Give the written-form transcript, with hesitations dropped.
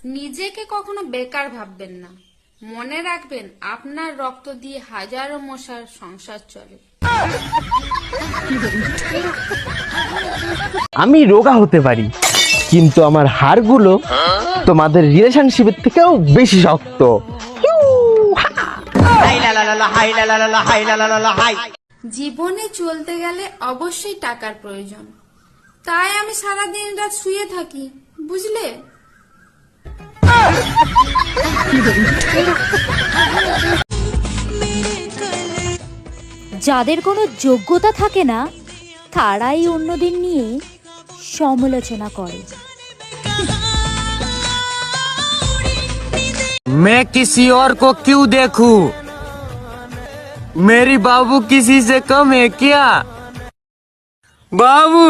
নিজেকে কখনো বেকার ভাববেন না, মনে রাখবেন আপনার রক্ত দিয়ে হাজারো মশার সংসার চলে। আমি রোগা হতে পারি, কিন্তু আমার হাড়গুলো তোমাদের রিলেশনশিপের থেকেও বেশি শক্ত। জীবনে চলতে গেলে অবশ্যই টাকার প্রয়োজন, তাই আমি সারাদিন রাত শুয়ে থাকি, বুঝলে? যাদের কোনো যোগ্যতা থাকে না তারাই অন্যদের নিয়ে সমালোচনা করে। मैं किसी और को क्यों देखूं? मेरी बाबू किसी से कम है क्या? बाबू